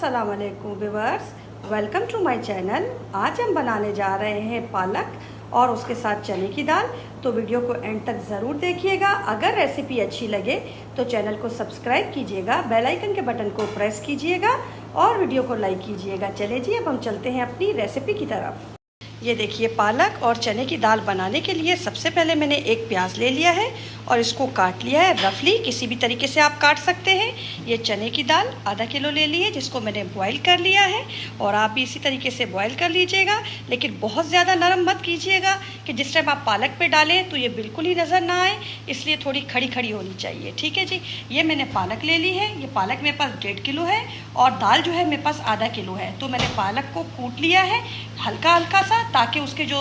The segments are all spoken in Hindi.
अस्सलाम वालेकुम viewers, welcome to my channel. आज हम बनाने जा रहे हैं पालक और उसके साथ चने की दाल। तो वीडियो को एंड तक ज़रूर देखिएगा। अगर रेसिपी अच्छी लगे तो चैनल को सब्सक्राइब कीजिएगा, बेल आइकन के बटन को प्रेस कीजिएगा और वीडियो को लाइक कीजिएगा। चलिए जी, अब हम चलते हैं अपनी रेसिपी की तरफ। ये देखिए, पालक और चने की दाल बनाने के लिए सबसे पहले मैंने एक प्याज ले लिया है और इसको काट लिया है रफली। किसी भी तरीके से आप काट सकते हैं। ये चने की दाल आधा किलो ले ली है, जिसको मैंने बॉईल कर लिया है और आप भी इसी तरीके से बॉईल कर लीजिएगा। लेकिन बहुत ज़्यादा नरम मत कीजिएगा कि जिस टाइम आप पालक पे डालें तो ये बिल्कुल ही नज़र ना आए, इसलिए थोड़ी खड़ी खड़ी होनी चाहिए। ठीक है जी। ये मैंने पालक ले ली है। ये पालक मेरे पास 1.5 किलो है और दाल जो है मेरे पास आधा किलो है। तो मैंने पालक को कूट लिया है हल्का हल्का सा, ताकि उसके जो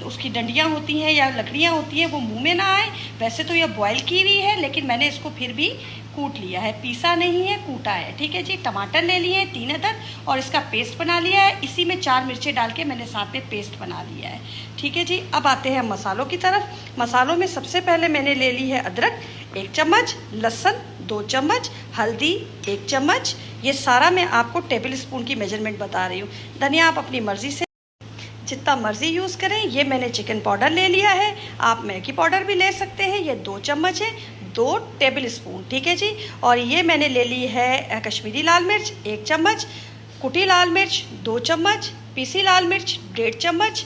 उसकी डंडियाँ होती हैं या लकड़ियाँ होती हैं वो मुंह में ना आए। वैसे तो ये बॉईल की हुई है, लेकिन मैंने इसको फिर भी कूट लिया है, पीसा नहीं है, कूटा है। ठीक है जी। टमाटर ले लिए हैं 3 अदद और इसका पेस्ट बना लिया है। इसी में 4 मिर्चें डाल के मैंने साथ में पेस्ट बना लिया है। ठीक है जी। अब आते हैं मसालों की तरफ। मसालों में सबसे पहले मैंने ले ली है अदरक 1 चम्मच, लहसुन 2 चम्मच, हल्दी 1 चम्मच। ये सारा मैं आपको टेबल स्पून की मेजरमेंट बता रही हूँ। धनिया आप अपनी मर्ज़ी से जितना मर्ज़ी यूज़ करें। ये मैंने चिकन पाउडर ले लिया है, आप मैगी पाउडर भी ले सकते हैं। ये 2 चम्मच है, 2 टेबल स्पून। ठीक है जी। और ये मैंने ले ली है कश्मीरी लाल मिर्च 1 चम्मच, कुटी लाल मिर्च 2 चम्मच, पीसी लाल मिर्च 1.5 चम्मच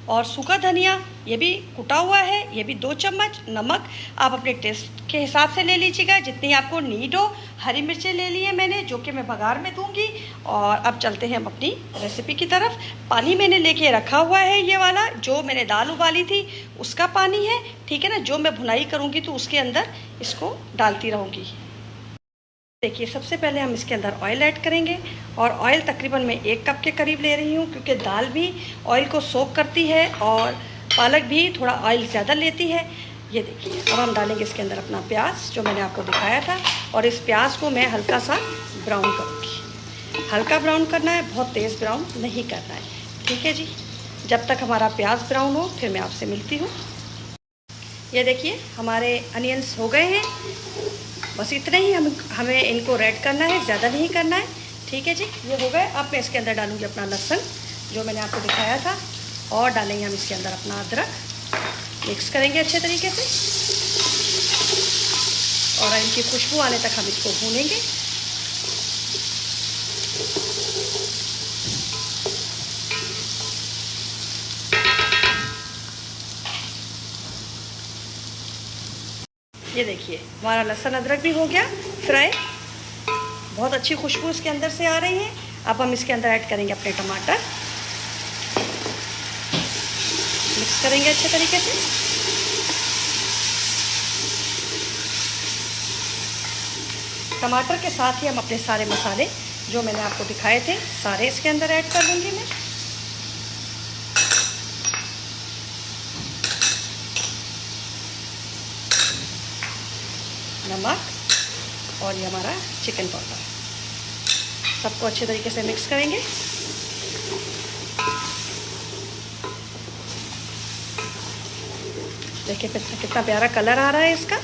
और सूखा धनिया ये भी कुटा हुआ है, ये भी 2 चम्मच। नमक आप अपने टेस्ट के हिसाब से ले लीजिएगा, जितनी आपको नीड हो। हरी मिर्चें ले ली है मैंने, जो कि मैं बघार में दूंगी। और अब चलते हैं हम अपनी रेसिपी की तरफ। पानी मैंने लेके रखा हुआ है, ये वाला जो मैंने दाल उबाली थी उसका पानी है। ठीक है ना। जो मैं भुनाई करूँगी तो उसके अंदर इसको डालती रहूँगी। देखिए, सबसे पहले हम इसके अंदर ऑयल ऐड करेंगे और ऑयल तकरीबन मैं 1 कप के करीब ले रही हूँ, क्योंकि दाल भी ऑयल को सोक करती है और पालक भी थोड़ा ऑयल ज़्यादा लेती है। ये देखिए, अब हम डालेंगे इसके अंदर अपना प्याज जो मैंने आपको दिखाया था और इस प्याज को मैं हल्का सा ब्राउन करूँगी। हल्का ब्राउन करना है, बहुत तेज़ ब्राउन नहीं करना है। ठीक है जी। जब तक हमारा प्याज ब्राउन हो फिर मैं आपसे मिलती हूँ। ये देखिए, हमारे अनियंस हो गए हैं। बस इतना ही हमें इनको रेड करना है, ज़्यादा नहीं करना है। ठीक है जी। ये हो गए। अब मैं इसके अंदर डालूंगी अपना लहसुन जो मैंने आपको दिखाया था और डालेंगे हम इसके अंदर अपना अदरक। मिक्स करेंगे अच्छे तरीके से और इनकी खुशबू आने तक हम इसको भूनेंगे। ये देखिए, हमारा लहसुन अदरक भी हो गया फ्राई। बहुत अच्छी खुशबू इसके अंदर से आ रही है। अब हम इसके अंदर ऐड करेंगे अपने टमाटर, मिक्स करेंगे अच्छे तरीके से। टमाटर के साथ ही हम अपने सारे मसाले जो मैंने आपको दिखाए थे सारे इसके अंदर ऐड कर दूंगी मैं। नमक और ये हमारा चिकन पाउडर, सबको अच्छे तरीके से मिक्स करेंगे। देखिए कितना प्यारा कलर आ रहा है इसका।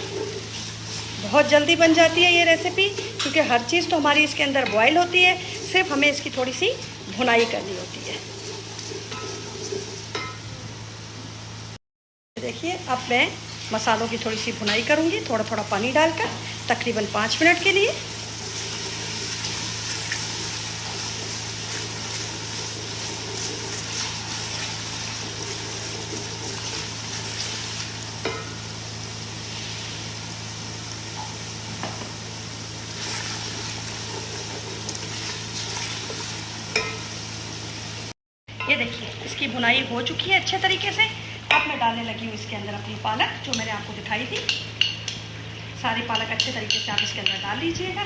बहुत जल्दी बन जाती है ये रेसिपी, क्योंकि हर चीज़ तो हमारी इसके अंदर बॉयल होती है, सिर्फ हमें इसकी थोड़ी सी भुनाई करनी होती है। देखिए, अब मैं मसालों की थोड़ी सी भुनाई करूँगी, थोड़ा थोड़ा पानी डालकर, तकरीबन 5 मिनट के लिए। ये देखिए, इसकी भुनाई हो चुकी है अच्छे तरीके से। अब मैं डालने लगी हूँ इसके अंदर अपनी पालक जो मैंने आपको दिखाई थी। सारी पालक अच्छे तरीके से आप इसके अंदर डाल लीजिएगा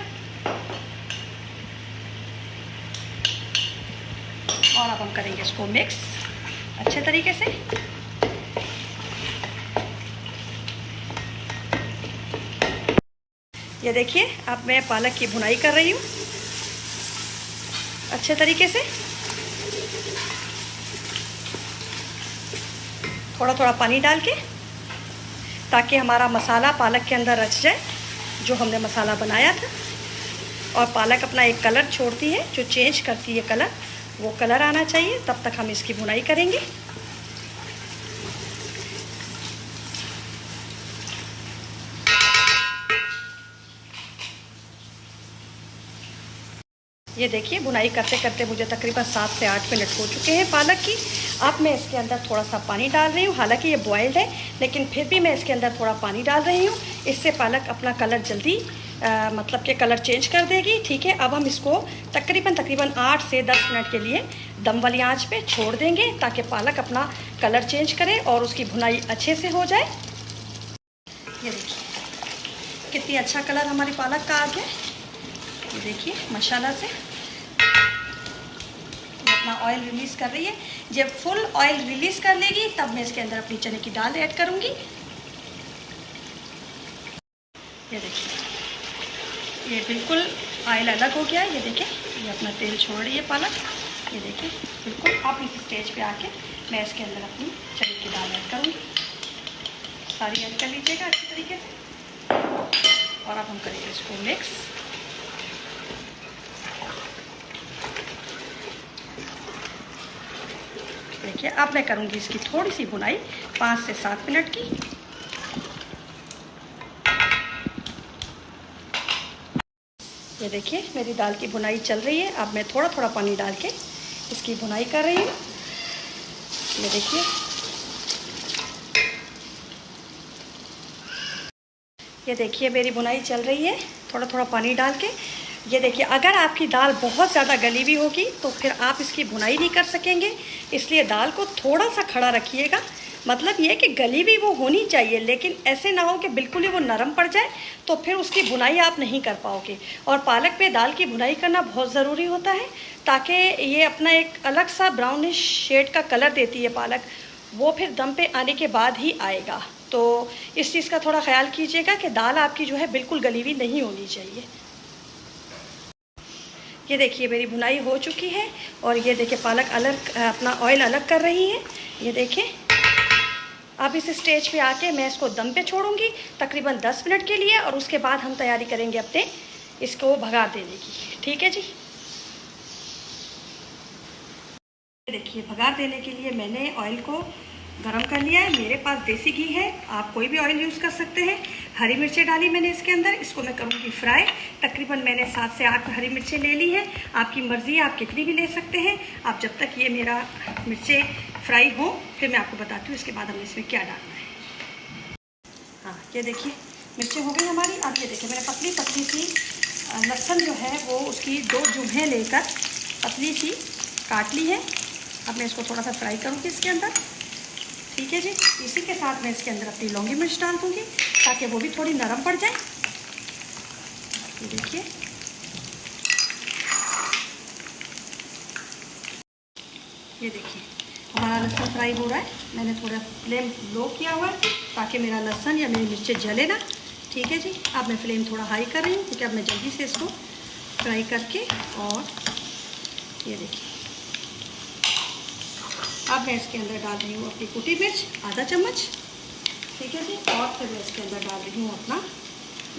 और अब हम करेंगे इसको मिक्स अच्छे तरीके से। ये देखिए, अब मैं पालक की भुनाई कर रही हूँ अच्छे तरीके से। थोड़ा थोड़ा पानी डाल के, ताकि हमारा मसाला पालक के अंदर रच जाए जो हमने मसाला बनाया था। और पालक अपना एक कलर छोड़ती है, जो चेंज करती है कलर, वो कलर आना चाहिए। तब तक हम इसकी भुनाई करेंगे। ये देखिए भुनाई करते करते मुझे तकरीबन 7 से 8 मिनट हो चुके हैं पालक की। अब मैं इसके अंदर थोड़ा सा पानी डाल रही हूँ। हालांकि ये बॉयल्ड है, लेकिन फिर भी मैं इसके अंदर थोड़ा पानी डाल रही हूँ। इससे पालक अपना कलर जल्दी मतलब कि कलर चेंज कर देगी। ठीक है, अब हम इसको तकरीबन 8 से 10 मिनट के लिए दम वाली आंच पे छोड़ देंगे, ताकि पालक अपना कलर चेंज करे और उसकी भुनाई अच्छे से हो जाए। ये देखिए कितनी अच्छा कलर हमारी पालक का आ गया। ये देखिए माशाल्लाह से अपना ऑयल रिलीज़ कर रही है। जब फुल ऑयल रिलीज़ कर लेगी तब मैं इसके अंदर अपनी चने की दाल ऐड करूँगी। ये देखिए ये बिल्कुल ऑयल अलग हो गया है। ये देखिए ये अपना तेल छोड़ रही है पालक। ये देखिए बिल्कुल। अब इस स्टेज पे आके मैं इसके अंदर अपनी चने की दाल ऐड करूँगी। सारी ऐड कर लीजिएगा अच्छी तरीके से। और अब हम करेंगे इसको मिक्स। देखिए अब मैं करूँगी इसकी थोड़ी सी भुनाई 5 से 7 मिनट की। ये देखिए मेरी दाल की भुनाई चल रही है। अब मैं थोड़ा थोड़ा पानी डाल के इसकी भुनाई कर रही हूँ। ये देखिए मेरी भुनाई चल रही है थोड़ा थोड़ा पानी डाल के। ये देखिए अगर आपकी दाल बहुत ज़्यादा गली हुई होगी तो फिर आप इसकी भुनाई नहीं कर सकेंगे, इसलिए दाल को थोड़ा सा खड़ा रखिएगा। मतलब ये कि गली भी वो होनी चाहिए, लेकिन ऐसे ना हो कि बिल्कुल ही वो नरम पड़ जाए, तो फिर उसकी भुनाई आप नहीं कर पाओगे। और पालक पे दाल की भुनाई करना बहुत ज़रूरी होता है, ताकि ये अपना एक अलग सा ब्राउनिश शेड का कलर देती है पालक, वो फिर दम पे आने के बाद ही आएगा। तो इस चीज़ का थोड़ा ख्याल कीजिएगा कि दाल आपकी जो है बिल्कुल गली हुई नहीं होनी चाहिए। ये देखिए मेरी भुनाई हो चुकी है और ये देखिए पालक अलग अपना ऑयल अलग कर रही है। ये देखिए अब इस स्टेज पे आके मैं इसको दम पे छोड़ूंगी तकरीबन 10 मिनट के लिए, और उसके बाद हम तैयारी करेंगे अपने इसको भगार देने की। ठीक है जी। देखिए भगार देने के लिए मैंने ऑयल को गरम कर लिया है। मेरे पास देसी घी है, आप कोई भी ऑयल यूज़ कर सकते हैं। हरी मिर्चें डाली मैंने इसके अंदर, इसको मैं करूँगी फ्राई। तकरीबन मैंने 7 से 8 हरी मिर्चें ले ली हैं। आपकी मर्ज़ी है, आप कितनी भी ले सकते हैं। आप जब तक ये मेरा मिर्चें फ्राई हो फिर मैं आपको बताती हूँ इसके बाद हमें इसमें क्या डालना है। हाँ ये देखिए मिर्चें हो गई हमारी। अब ये देखिए मैंने पतली पतली सी लहसुन जो है वो उसकी 2 जुम्हें लेकर पतली सी काट ली है। अब मैं इसको थोड़ा सा फ्राई करूँगी इसके अंदर। ठीक है जी। इसी के साथ मैं इसके अंदर अपनी लौंगी मिर्च डाल दूँगी ताकि वो भी थोड़ी नरम पड़ जाए। ये देखिए हमारा लहसुन फ्राई हो रहा है। मैंने थोड़ा फ्लेम लो किया हुआ है ताकि मेरा लहसुन या मेरी मिर्चें जले ना। ठीक है जी। अब मैं फ्लेम थोड़ा हाई कर रही हूँ क्योंकि अब मैं जल्दी से इसको फ्राई करके, और ये देखिए अब मैं इसके अंदर डाल रही हूँ अपनी कुटी मिर्च आधा चम्मच। ठीक है जी। और फिर मैं इसके अंदर डाल रही हूँ अपना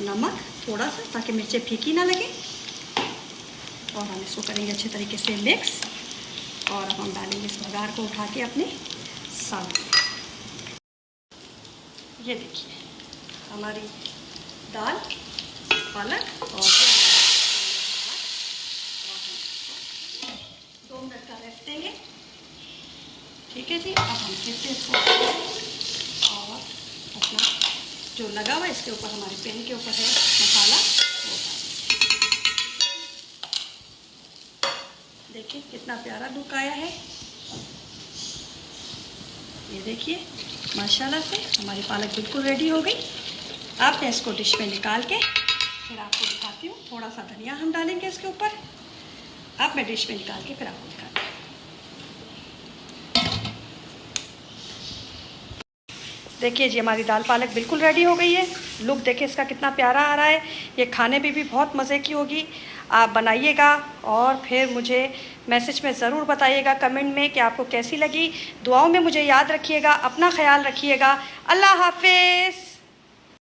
नमक थोड़ा सा, ताकि मिर्चें फीकी ना लगे। और हम इसको करेंगे अच्छे तरीके से मिक्स, और अब हम डालेंगे इस भगार को उठा के अपने सामने। ये देखिए हमारी दाल पालक और 2 मिनट का रेस्ट देंगे। ठीक है जी। अब हम फिर से इसको और अपना जो लगा हुआ है इसके ऊपर, हमारे पैन के ऊपर है मसाला, वो देखिए कितना प्यारा लुक आया है। ये देखिए माशाल्लाह से हमारी पालक बिल्कुल रेडी हो गई। अब मैं इसको डिश में निकाल के फिर आपको दिखाती हूँ। थोड़ा सा धनिया हम डालेंगे इसके ऊपर। अब मैं डिश में निकाल के फिर आपको दिखाती हूँ। देखिए जी हमारी दाल पालक बिल्कुल रेडी हो गई है। लुक देखिए इसका कितना प्यारा आ रहा है। ये खाने में भी बहुत मज़े की होगी। आप बनाइएगा और फिर मुझे मैसेज में ज़रूर बताइएगा कमेंट में कि आपको कैसी लगी। दुआओं में मुझे याद रखिएगा। अपना ख्याल रखिएगा। अल्लाह हाफिज़।